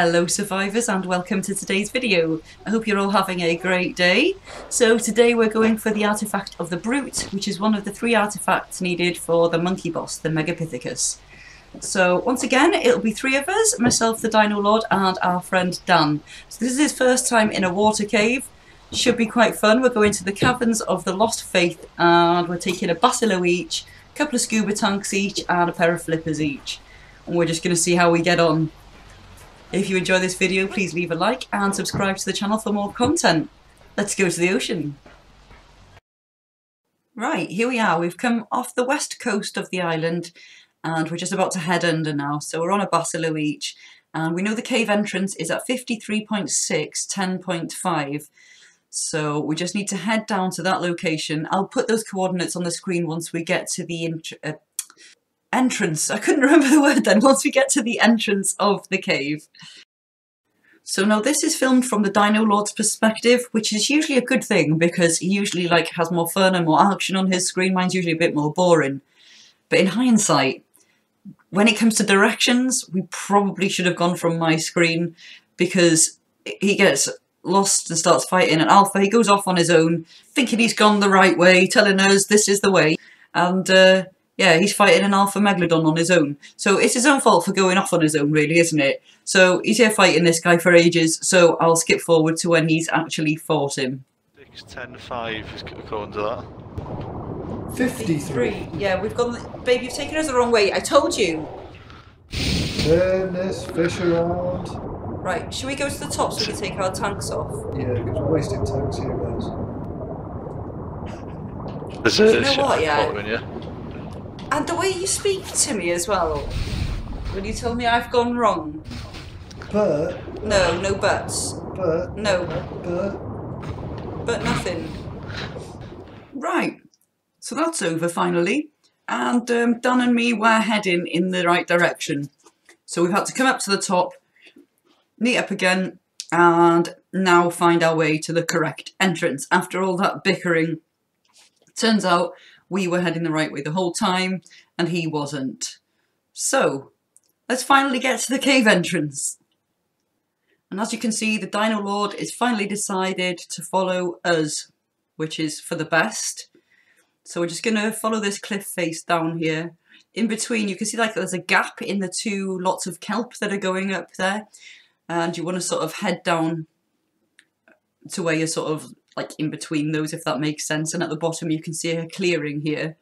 Hello survivors and welcome to today's video. I hope you're all having a great day. So today we're going for the artifact of the Brute, which is one of the 3 artifacts needed for the monkey boss, the Megapithecus. So once again it'll be 3 of us, myself, the Dino Lord, and our friend Dan. So this is his first time in a water cave. Should be quite fun. We're going to the Caverns of the Lost Faith and we're taking a Basilo each, a couple of scuba tanks each and a pair of flippers each. And we're just going to see how we get on. If you enjoy this video, please leave a like and subscribe to the channel for more content. Let's go to the ocean. Right, here we are. We've come off the west coast of the island and we're just about to head under now. So we're on a Basilo each and we know the cave entrance is at 53.6, 10.5. So we just need to head down to that location. I'll put those coordinates on the screen once we get to the entrance. I couldn't remember the word then. Once we get to the entrance of the cave. So now this is filmed from the Dino Lord's perspective, which is usually a good thing because he usually has more fun and more action on his screen. Mine's usually a bit more boring. But in hindsight, when it comes to directions, we probably should have gone from my screen because he gets lost and starts fighting. And Alpha, he goes off on his own, thinking he's gone the right way, telling us this is the way. And yeah, he's fighting an alpha megalodon on his own. So it's his own fault for going off on his own, really, isn't it? So he's here fighting this guy for ages, so I'll skip forward to when he's actually fought him. 6, 10, 5 is according to that. 53. Yeah, we've gone... Babe, you've taken us the wrong way. I told you. Turn this fish around. Right, should we go to the top so we can take our tanks off? Yeah, because we're wasting tanks here, guys. There's Do you a know ship what, yeah? following you. And the way you speak to me as well. When you tell me I've gone wrong. But... No, no buts. But... No. But... Nothing. Right. So that's over finally. And Dan and me were heading in the right direction. So we've had to come up to the top, meet up again, and now find our way to the correct entrance. After all that bickering, turns out we were heading the right way the whole time, and he wasn't. So, let's finally get to the cave entrance. And as you can see, the Dino Lord is finally decided to follow us, which is for the best. So we're just going to follow this cliff face down here. In between, you can see there's a gap in the 2 lots of kelp that are going up there. And you want to sort of head down to where you're sort of in between those, if that makes sense. And at the bottom you can see a clearing here.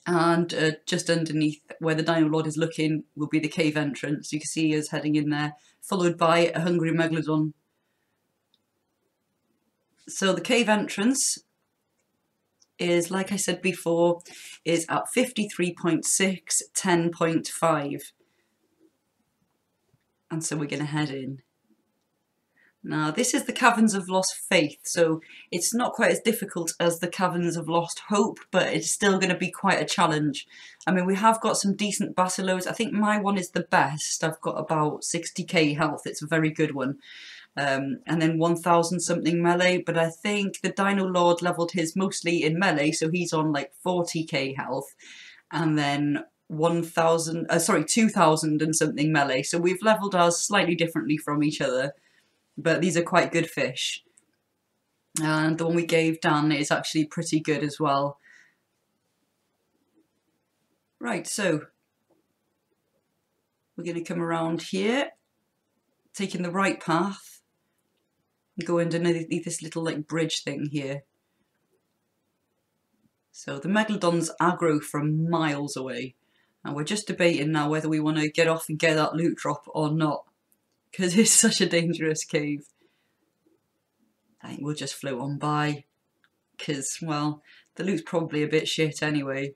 And just underneath where the Dino Lord is looking will be the cave entrance. You can see us heading in there, followed by a hungry megalodon. So the cave entrance is, like I said before, is at 53.6, 10.5. And so we're going to head in. Now, this is the Caverns of Lost Faith, so it's not quite as difficult as the Caverns of Lost Hope, but it's still going to be quite a challenge. I mean, we have got some decent basilos. I think my one is the best. I've got about 60k health. It's a very good one. And then 1000 something melee, but I think the Dino Lord leveled his mostly in melee, so he's on 40k health. And then 2000 and something melee. So we've leveled ours slightly differently from each other. But these are quite good fish. And the one we gave Dan is actually pretty good as well. Right, so we're going to come around here, taking the right path, and go underneath this little bridge thing here. So the Megalodon's aggro from miles away. And we're just debating now whether we want to get off and get that loot drop or not. Because it's such a dangerous cave. I think we'll just float on by. Because, well, the loot's probably a bit shit anyway.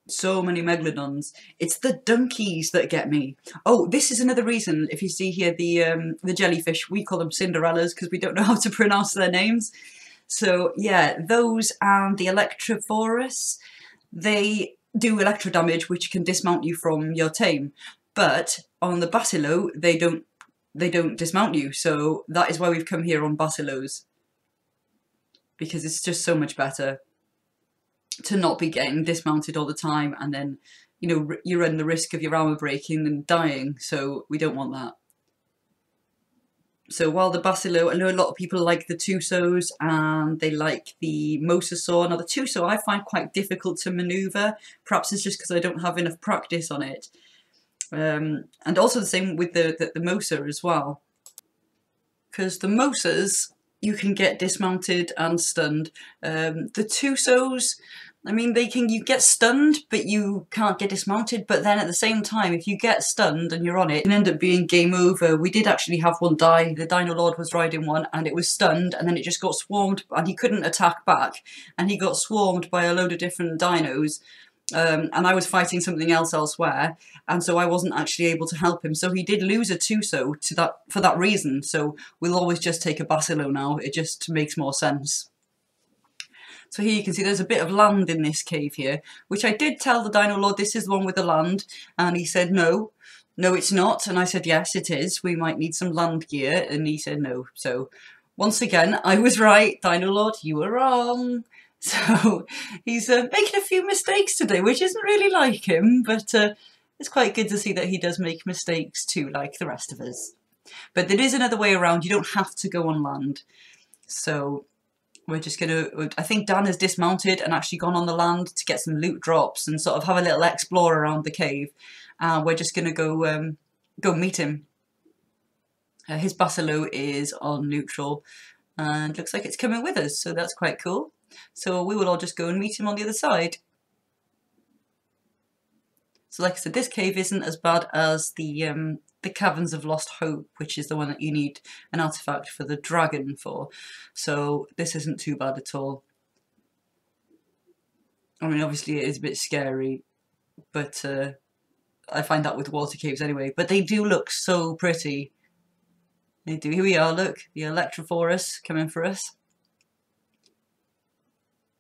So many megalodons. It's the donkeys that get me. Oh, this is another reason. If you see here the jellyfish, we call them Cinderellas because we don't know how to pronounce their names. So, yeah, those and the Electrophorus, they do electro damage, which can dismount you from your tame. But on the Basilo, they don't dismount you, so that is why we've come here on Basilos. Because it's just so much better. to not be getting dismounted all the time, and then, you know, you run the risk of your armour breaking and dying, so we don't want that. So while the Basilo, I know a lot of people like the Tusos and they like the Mosasaur. Now the Tuso I find quite difficult to manoeuvre, perhaps it's just because I don't have enough practice on it. And also the same with the Mosa as well. Because the Mosas, you can get dismounted and stunned. The Tusos, I mean, you get stunned, but you can't get dismounted. But then at the same time, if you get stunned and you're on it, it can end up being game over. We did actually have one die. The Dino Lord was riding one and it was stunned, and then it just got swarmed and he couldn't attack back. And he got swarmed by a load of different dinos. And I was fighting something else elsewhere, and so I wasn't actually able to help him. So he did lose a Tuso for that reason. So we'll always just take a Basilo now. It just makes more sense. So here you can see there's a bit of land in this cave here, which I did tell the Dino Lord this is the one with the land, and he said no, it's not. And I said yes, it is. We might need some land gear, and he said no. So once again, I was right. Dino Lord, you were wrong. So he's making a few mistakes today, which isn't really like him, but it's quite good to see that he does make mistakes too, like the rest of us. But there is another way around. You don't have to go on land. So we're just going to, I think Dan has dismounted and actually gone on the land to get some loot drops and sort of have a little explore around the cave. We're just going to go meet him. His Basilo is on neutral and looks like it's coming with us, so that's quite cool. So we will all just go and meet him on the other side. So like I said, this cave isn't as bad as the Caverns of Lost Hope, which is the one that you need an artifact for the dragon for. So this isn't too bad at all. I mean, obviously it is a bit scary, but I find that with water caves anyway. But they do look so pretty. They do. Here we are, look, the Electrophorus coming for us.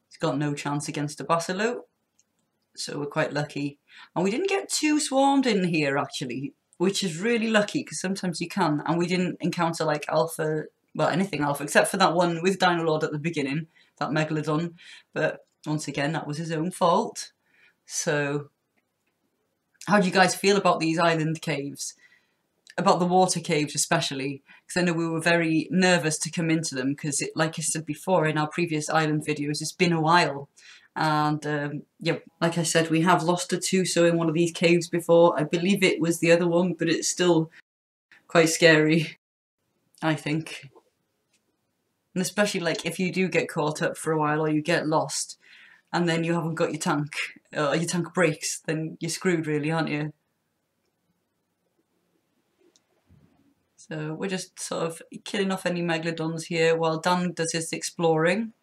It's got no chance against a Basilo, so we're quite lucky. And we didn't get too swarmed in here actually, which is really lucky because sometimes you can. And we didn't encounter like alpha, well, anything alpha, except for that one with Dino Lord at the beginning, that Megalodon. But once again, that was his own fault. So how do you guys feel about these island caves? About the water caves especially, because I know we were very nervous to come into them because, like I said before in our previous island videos, it's been a while. And yeah, like I said, we have lost a Tuso in one of these caves before. I believe it was the other one, but it's still quite scary, I think. And especially like if you do get caught up for a while or you get lost and then you haven't got your tank breaks, then you're screwed really, aren't you? So we're just sort of killing off any Megalodons here while Dan does his exploring.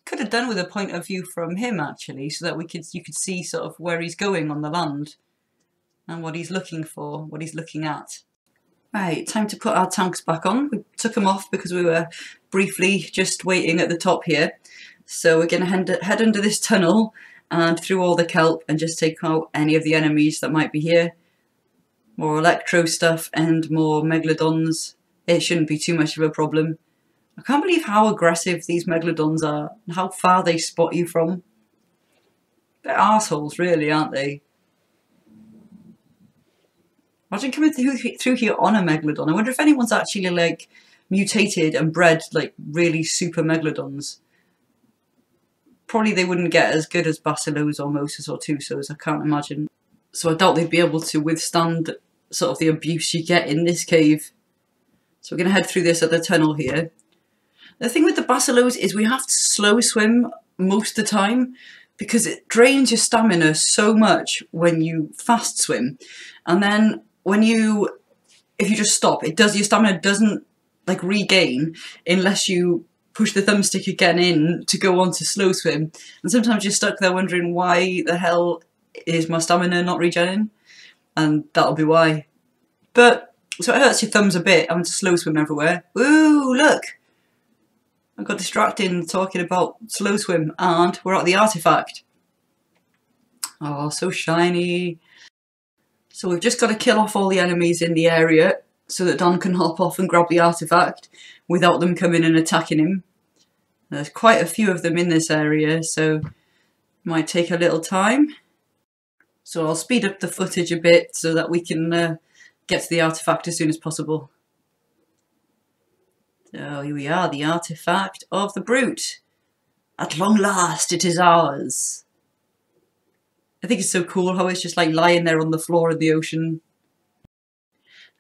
Could have done with a point of view from him actually, so that you could see sort of where he's going on the land and what he's looking for, what he's looking at. Right, time to put our tanks back on. We took them off because we were briefly just waiting at the top here. So we're going to head under this tunnel and through all the kelp and just take out any of the enemies that might be here. More electro stuff and more Megalodons. It shouldn't be too much of a problem. I can't believe how aggressive these Megalodons are and how far they spot you from. They're arseholes really, aren't they? Imagine coming through here on a Megalodon. I wonder if anyone's actually like mutated and bred like really super Megalodons. Probably they wouldn't get as good as Basilos or Mosas or Tusos, I can't imagine. So I doubt they'd be able to withstand sort of the abuse you get in this cave. So we're going to head through this other tunnel here. The thing with the Basilos is we have to slow swim most of the time because it drains your stamina so much when you fast swim. And then if you just stop, your stamina doesn't like regain unless you push the thumbstick again in to go on to slow swim. And sometimes you're stuck there wondering why the hell is my stamina not regenerating, and that'll be why. But so it hurts your thumbs a bit having to slow swim everywhere. Ooh, look! I got distracted talking about slow swim, and we're at the artifact. Oh, so shiny. So we've just got to kill off all the enemies in the area so that Dan can hop off and grab the artifact without them coming and attacking him. There's quite a few of them in this area, so Might take a little time. So I'll speed up the footage a bit so that we can get to the artifact as soon as possible. So here we are, the artifact of the brute. At long last, it is ours. I think it's so cool how it's just like lying there on the floor of the ocean.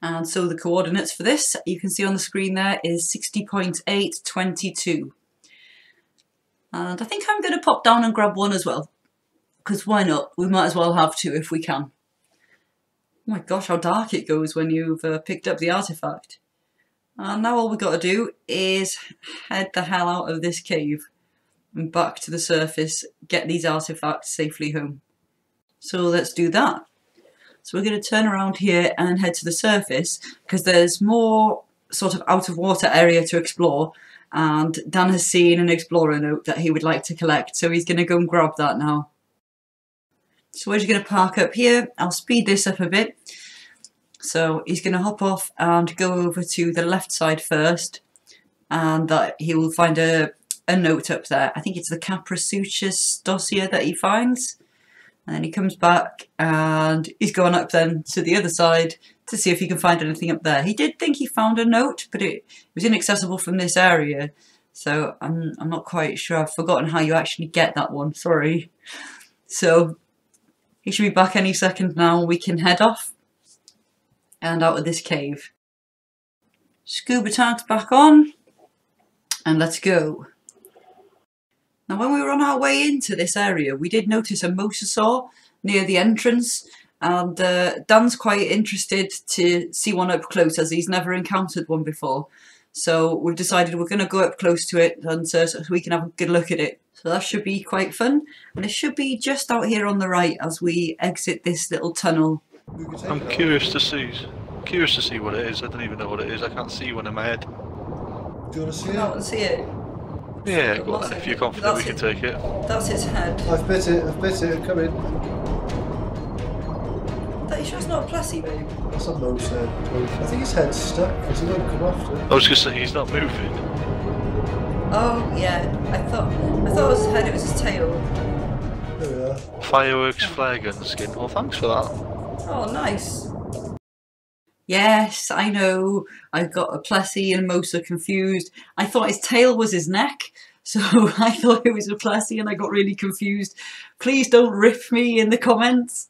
And so the coordinates for this, you can see on the screen there, is 60.822. And I think I'm going to pop down and grab one as well. Because why not? We might as well have two if we can. Oh my gosh, how dark it goes when you've picked up the artifact. And now all we've got to do is head the hell out of this cave and back to the surface, get these artifacts safely home. So let's do that. So we're going to turn around here and head to the surface because there's more sort of out of water area to explore, and Dan has seen an explorer note that he would like to collect, so he's going to go and grab that now. So we're just going to park up here. I'll speed this up a bit. So he's going to hop off and go over to the left side first, and that he will find a note up there. I think it's the Caprisuchus dossier that he finds. And then he comes back and he's going up then to the other side to see if he can find anything up there. He did think he found a note, but it was inaccessible from this area. So I'm not quite sure. I've forgotten how you actually get that one. Sorry. So he should be back any second now. We can head off and out of this cave. Scuba tags back on and let's go. Now when we were on our way into this area, we did notice a mosasaur near the entrance, and Dan's quite interested to see one up close as he's never encountered one before. So we've decided we're going to go up close to it and so we can have a good look at it. So that should be quite fun, and it should be just out here on the right as we exit this little tunnel. I'm curious to see what it is. I don't even know what it is. I can't see one in my head. Do you want to see it? I want to see it. Yeah, go on. If you're confident we can take it. That's its head. I've bit it, come in. Are you sure it's not a plessy, babe? That's a moose head. I think his head's stuck because he won't come off it. I was going to say he's not moving. Oh yeah, I thought it was his head, it was his tail. There we are. Fireworks, flare gun skin. Well, thanks for that. Oh, nice. Yes, I know. I got a plessy and Mosa confused. I thought his tail was his neck, so I thought it was a plessy and I got really confused. Please don't rip me in the comments.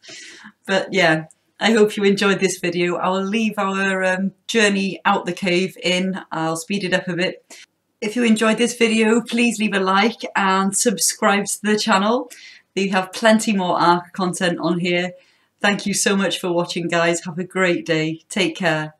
But yeah, I hope you enjoyed this video. I'll leave our journey out the cave in. I'll speed it up a bit. If you enjoyed this video, please leave a like and subscribe to the channel. We have plenty more Ark content on here. Thank you so much for watching, guys. Have a great day. Take care.